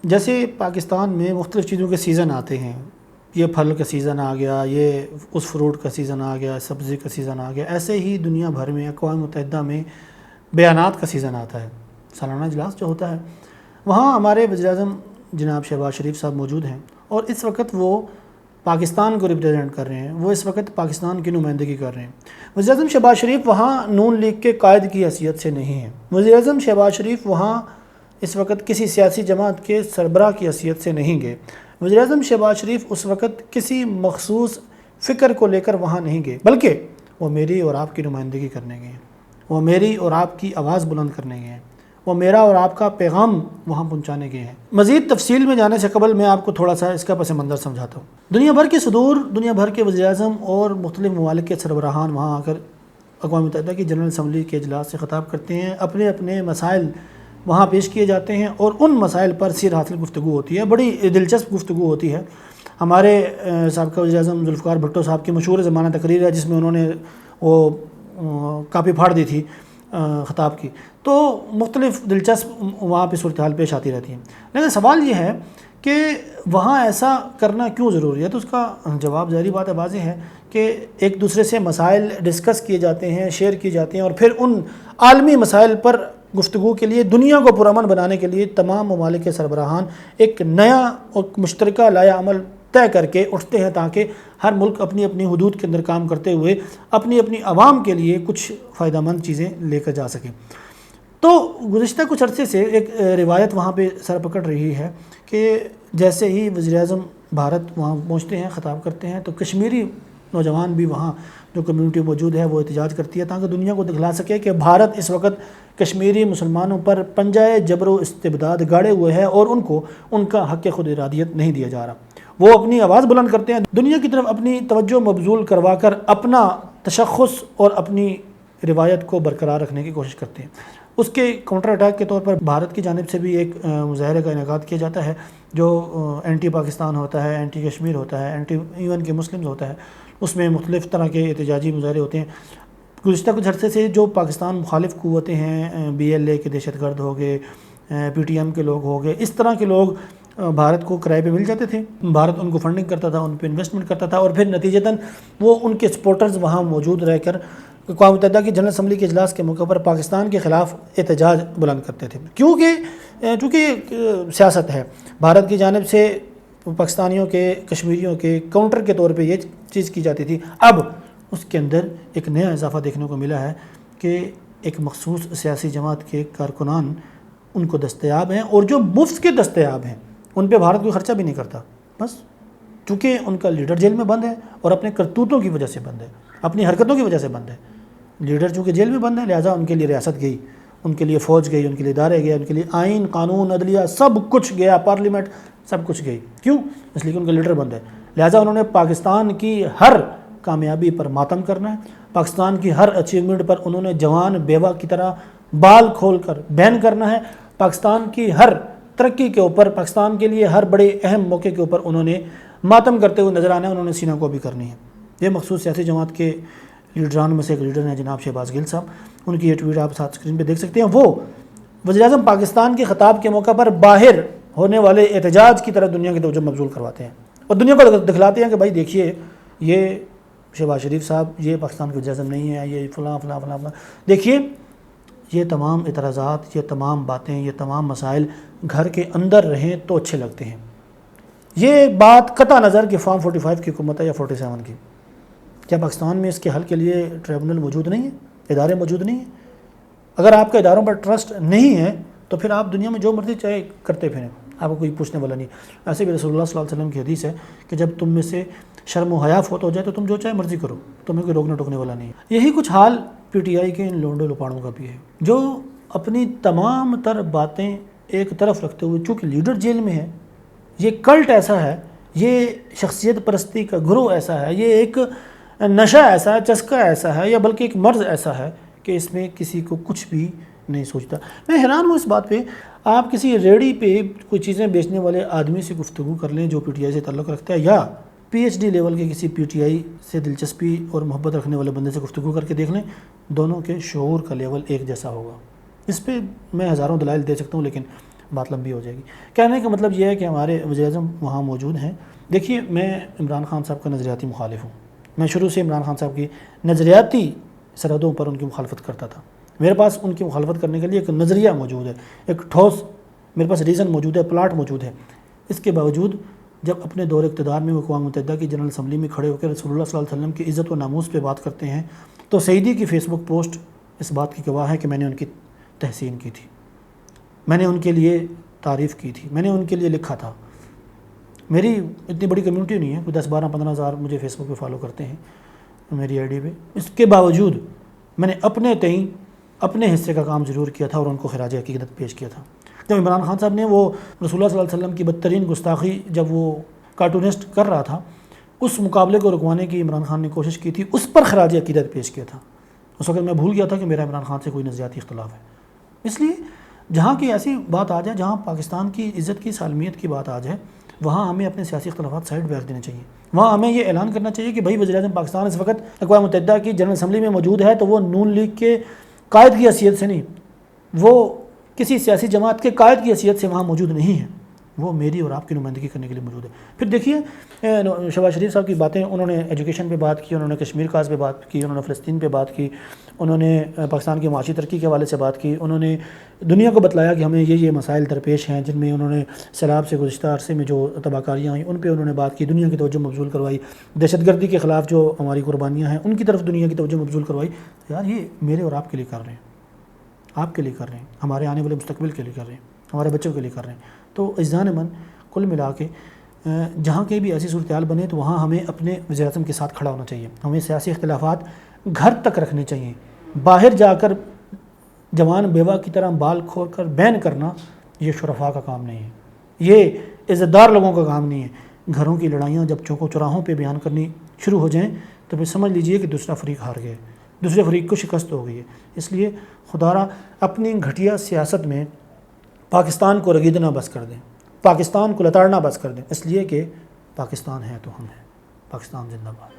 جیسے پاکستان میں مختلف چیزوں کے سیزن آتے ہیں، یہ پھل کا سیزن آ گیا، یہ اس فروٹ کا سیزن آ گیا، سبزی کا سیزن آ گیا، ایسے ہی دنیا بھر میں اقوام متحدہ میں بیانات کا سیزن آتا ہے، سالانہ اجلاس جو ہوتا ہے، وہاں ہمارے وزیر اعظم جناب شہباز شریف صاحب موجود ہیں، اور اس وقت وہ پاکستان کو ریپرزینٹ کر رہے ہیں، وہ اس وقت پاکستان کی نمائندگی کر رہے ہیں۔ وزیر اعظم شہباز شریف وہاں نون لیگ کے قائد کی حیثیت سے نہیں ہیں، وزیر اعظم شہباز شریف وہاں اس وقت کسی سیاسی جماعت کے سربراہ کی حیثیت سے نہیں گئے، وزیر اعظم شہباز شریف اس وقت کسی مخصوص فکر کو لے کر وہاں نہیں گئے، بلکہ وہ میری اور آپ کی نمائندگی کرنے گئے ہیں، وہ میری اور آپ کی آواز بلند کرنے گئے ہیں، وہ میرا اور آپ کا پیغام وہاں پہنچانے گئے ہیں۔ مزید تفصیل میں جانے سے قبل میں آپ کو تھوڑا سا اس کا پس منظر سمجھاتا ہوں۔ دنیا بھر کے صدور، دنیا بھر کے وزیر اعظم اور مختلف ممالک کے سربراہان وہاں آ کر اقوام متحدہ کی جنرل اسمبلی کے اجلاس سے خطاب کرتے ہیں، اپنے اپنے مسائل وہاں پیش کیے جاتے ہیں، اور ان مسائل پر سیر حاصل گفتگو ہوتی ہے، بڑی دلچسپ گفتگو ہوتی ہے۔ ہمارے سابقہ وزیر اعظم ذوالفقار بھٹو صاحب کی مشہور زمانہ تقریر ہے، جس میں انہوں نے وہ کاپی پھاڑ دی تھی خطاب کی، تو مختلف دلچسپ وہاں پہ صورتحال پیش آتی رہتی ہیں۔ لیکن سوال یہ ہے کہ وہاں ایسا کرنا کیوں ضروری ہے؟ تو اس کا جواب ظاہری بات ہے، واضح ہے کہ ایک دوسرے سے مسائل ڈسکس کیے جاتے ہیں، شیئر کیے جاتے ہیں، اور پھر ان عالمی مسائل پر گفتگو کے لیے، دنیا کو پرامن بنانے کے لیے تمام ممالک کے سربراہان ایک نیا اور مشترکہ لائحہ عمل طے کر کے اٹھتے ہیں، تاکہ ہر ملک اپنی اپنی حدود کے اندر کام کرتے ہوئے اپنی اپنی عوام کے لیے کچھ فائدہ مند چیزیں لے کر جا سکیں۔ تو گزشتہ کچھ عرصے سے ایک روایت وہاں پہ سر پکڑ رہی ہے کہ جیسے ہی وزیر اعظم بھارت وہاں پہنچتے ہیں، خطاب کرتے ہیں، تو کشمیری نوجوان بھی وہاں جو کمیونٹی موجود ہے وہ احتجاج کرتی ہے، تاکہ دنیا کو دکھلا سکے کہ بھارت اس وقت کشمیری مسلمانوں پر پنجۂ جبر و استبداد گاڑے ہوئے ہے، اور ان کو ان کا حق خود ارادیت نہیں دیا جا رہا۔ وہ اپنی آواز بلند کرتے ہیں، دنیا کی طرف اپنی توجہ مبذول کروا کر اپنا تشخص اور اپنی روایت کو برقرار رکھنے کی کوشش کرتے ہیں۔ اس کے کاؤنٹر اٹیک کے طور پر بھارت کی جانب سے بھی ایک مظاہرے کا انعقاد کیا جاتا ہے، جو اینٹی پاکستان ہوتا ہے، اینٹی کشمیر ہوتا ہے، اینٹی ایون کے مسلمز ہوتا ہے، اس میں مختلف طرح کے احتجاجی مظاہرے ہوتے ہیں۔ گزشتہ کچھ عرصے سے جو پاکستان مخالف قوتیں ہیں، BLA کے دہشت گرد ہو گئے، PTM کے لوگ ہو گئے، اس طرح کے لوگ بھارت کو کرائے پہ مل جاتے تھے، بھارت ان کو فنڈنگ کرتا تھا، ان پہ انویسٹمنٹ کرتا تھا، اور پھر نتیجتاً وہ ان کے سپورٹرز وہاں موجود رہ کر اقوام متحدہ کی جنرل اسمبلی کے اجلاس کے موقع پر پاکستان کے خلاف احتجاج بلند کرتے تھے، چونکہ یہ سیاست ہے۔ بھارت کی جانب سے پاکستانیوں کے، کشمیریوں کے کاؤنٹر کے طور پہ یہ چیز کی جاتی تھی۔ اب اس کے اندر ایک نیا اضافہ دیکھنے کو ملا ہے کہ ایک مخصوص سیاسی جماعت کے کارکنان ان کو دستیاب ہیں، اور جو مفت کے دستیاب ہیں ان پہ بھارت کوئی خرچہ بھی نہیں کرتا، بس چونکہ ان کا لیڈر جیل میں بند ہے، اور اپنے کرتوتوں کی وجہ سے بند ہے، اپنی حرکتوں کی وجہ سے بند ہے۔ لیڈر چونکہ جیل میں بند ہے، لہٰذا ان کے لیے ریاست گئی، ان کے لیے فوج گئی، ان کے لیے ادارے گئے، ان کے لیے آئین، قانون، عدلیہ سب کچھ گیا، پارلیمنٹ سب کچھ گئی۔ کیوں؟ اس لیے کہ ان کا لیڈر بند ہے، لہٰذا انہوں نے پاکستان کی ہر کامیابی پر ماتم کرنا ہے، پاکستان کی ہر اچیومنٹ پر انہوں نے جوان بیوہ کی طرح بال کھول کر بین کرنا ہے، پاکستان کی ہر ترقی کے اوپر، پاکستان کے لیے ہر بڑے اہم موقع کے اوپر انہوں نے ماتم کرتے ہوئے نظر آنا ہے، انہوں نے سینہ کو بھی کرنی ہے۔ یہ مخصوص سیاسی جماعت کے لیڈران میں سے ایک لیڈر ہیں جناب شہباز گل صاحب، ان کی یہ ٹویٹ آپ ساتھ اسکرین پہ دیکھ سکتے ہیں۔ وہ وزیر اعظم پاکستان کے خطاب کے موقع پر باہر ہونے والے احتجاج کی طرح دنیا کی توجہ مبذول کرواتے ہیں، اور دنیا کو دکھلاتے ہیں کہ بھائی دیکھیے، یہ شہباز شریف صاحب یہ پاکستان کے وزیر اعظم نہیں ہے، یہ فلاں فلاں فلاں فلاں۔ دیکھیے، یہ تمام اعتراضات، یہ تمام باتیں، یہ تمام مسائل گھر کے اندر رہیں تو اچھے لگتے ہیں۔ یہ بات قطع نظر کہ فارم 45 کی حکومت ہے یا 47 کی، کیا پاکستان میں اس کے حل کے لیے ٹریبونل موجود نہیں ہے، ادارے موجود نہیں ہیں؟ اگر آپ کا اداروں پر ٹرسٹ نہیں ہے تو پھر آپ دنیا میں جو مرضی چاہے کرتے پھریں، آپ کو کوئی پوچھنے والا نہیں۔ ایسے بھی رسول اللہ صلی اللہ علیہ وسلم کی حدیث ہے کہ جب تم میں سے شرم و حیا فوت ہو جائے تو تم جو چاہے مرضی کرو، تمہیں کوئی روکنے ٹوکنے والا نہیں ہے۔ یہی کچھ حال PTI کے ان لونڈے لپاڑوں کا بھی ہے، جو اپنی تمام تر باتیں ایک طرف رکھتے ہوئے، چونکہ لیڈر جیل میں ہے، یہ کلٹ ایسا ہے، یہ شخصیت پرستی کا گروہ ایسا ہے، یہ ایک نشہ ایسا ہے، چسکا ایسا ہے، یا بلکہ ایک مرض ایسا ہے کہ اس میں کسی کو کچھ بھی نہیں سوچتا۔ میں حیران ہوں اس بات پہ، آپ کسی ریڑھی پہ کوئی چیزیں بیچنے والے آدمی سے گفتگو کر لیں جو PTI سے تعلق رکھتا ہے، یا PhD لیول کے کسی PTI سے دلچسپی اور محبت رکھنے والے بندے سے گفتگو کر کے دیکھ لیں، دونوں کے شعور کا لیول ایک جیسا ہوگا۔ اس پہ میں ہزاروں دلائل دے سکتا ہوں، لیکن بات لمبی ہو جائے گی. کہنے کا مطلب یہ ہے کہ ہمارے وزیر اعظم وہاں موجود ہیں. دیکھیے میں عمران خان صاحب کا نظریاتی مخالف ہوں. میں شروع سے عمران خان صاحب کی نظریاتی سرحدوں پر ان کی مخالفت کرتا تھا. میرے پاس ان کی مخالفت کرنے کے لیے ایک نظریہ موجود ہے, ایک ٹھوس میرے پاس ریزن موجود ہے, پلاٹ موجود ہے. اس کے باوجود جب اپنے دور اقتدار میں وہ اقوام متحدہ کی جنرل اسمبلی میں کھڑے ہو کر رسول اللہ صلی اللہ علیہ وسلم کی عزت و ناموس پہ بات کرتے ہیں, تو سعیدی کی فیس بک پوسٹ اس بات کی گواہ ہے کہ میں نے ان کی تحسین کی تھی, میں نے ان کے لیے تعریف کی تھی, میں نے ان کے لیے لکھا تھا. میری اتنی بڑی کمیونٹی نہیں ہے, کوئی 10-12-15 ہزار مجھے فیس بک پہ فالو کرتے ہیں میری آئی ڈی پہ. اس کے باوجود میں نے اپنے تئیں اپنے حصے کا کام ضرور کیا تھا اور ان کو خراج عقیدت پیش کیا تھا. جب عمران خان صاحب نے وہ رسول اللہ صلی اللہ علیہ وسلم کی بدترین گستاخی جب وہ کارٹونسٹ کر رہا تھا, اس مقابلے کو رکوانے کی عمران خان نے کوشش کی تھی, اس پر خراج عقیدت پیش کیا تھا. اس وقت میں بھول گیا تھا کہ میرا عمران خان سے کوئی نظریاتی اختلاف ہے. اس لیے جہاں کی ایسی بات آ جائے, جہاں پاکستان کی عزت کی سالمیت کی بات آ جائے, وہاں ہمیں اپنے سیاسی اختلافات سائڈ بیٹھ دینے چاہیے. وہاں ہمیں یہ اعلان کرنا چاہیے کہ بھائی وزیر اعظم پاکستان اس وقت اقوام متحدہ کی جنرل اسمبلی میں موجود ہے, تو وہ نون لیگ کے قائد کی حیثیت سے نہیں, وہ کسی سیاسی جماعت کے قائد کی حیثیت سے وہاں موجود نہیں ہے, وہ میری اور آپ کی نمائندگی کرنے کے لیے موجود ہے. پھر دیکھیے شہباز شریف صاحب کی باتیں, انہوں نے ایجوکیشن پہ بات کی, انہوں نے کشمیر کاز پہ بات کی, انہوں نے فلسطین پہ بات کی, انہوں نے پاکستان کی معاشی ترقی کے حوالے سے بات کی, انہوں نے دنیا کو بتلایا کہ ہمیں یہ مسائل درپیش ہیں, جن میں انہوں نے سیلاب سے گزشتہ عرصے میں جو تباہ کاریاں ہوئیں ان پہ انہوں نے بات کی, دنیا کی توجہ مبذول کروائی, دہشت گردی کے خلاف جو ہماری قربانیاں ہیں ان کی طرف دنیا کی توجہ مبذول کروائی. یار یہ میرے اور آپ کے لیے کر رہے ہیں, آپ کے لیے کر رہے ہیں, ہمارے آنے والے مستقبل کے لیے کر رہے ہیں, ہمارے بچوں کے لیے کر رہے ہیں. تو عزیزان من کل ملا کے جہاں کہیں بھی ایسی صورتحال بنے تو وہاں ہمیں اپنے وزیر اعظم کے ساتھ کھڑا ہونا چاہیے. ہمیں سیاسی اختلافات گھر تک رکھنے چاہیے. باہر جا کر جوان بیوہ کی طرح بال کھول کر بین کرنا یہ شرفاء کا کام نہیں ہے, یہ عزت دار لوگوں کا کام نہیں ہے. گھروں کی لڑائیاں جب چوکوں چوراہوں پہ بیان کرنی شروع ہو جائیں تو پھر سمجھ لیجئے کہ دوسرا فریق ہار گیا, دوسرے فریق کو شکست ہو گئی ہے. اس لیے خدا را اپنی گھٹیا سیاست میں پاکستان کو رگیدنا بس کر دیں, پاکستان کو لتاڑنا بس کر دیں, اس لیے کہ پاکستان ہے تو ہم ہیں. پاکستان زندہ باد.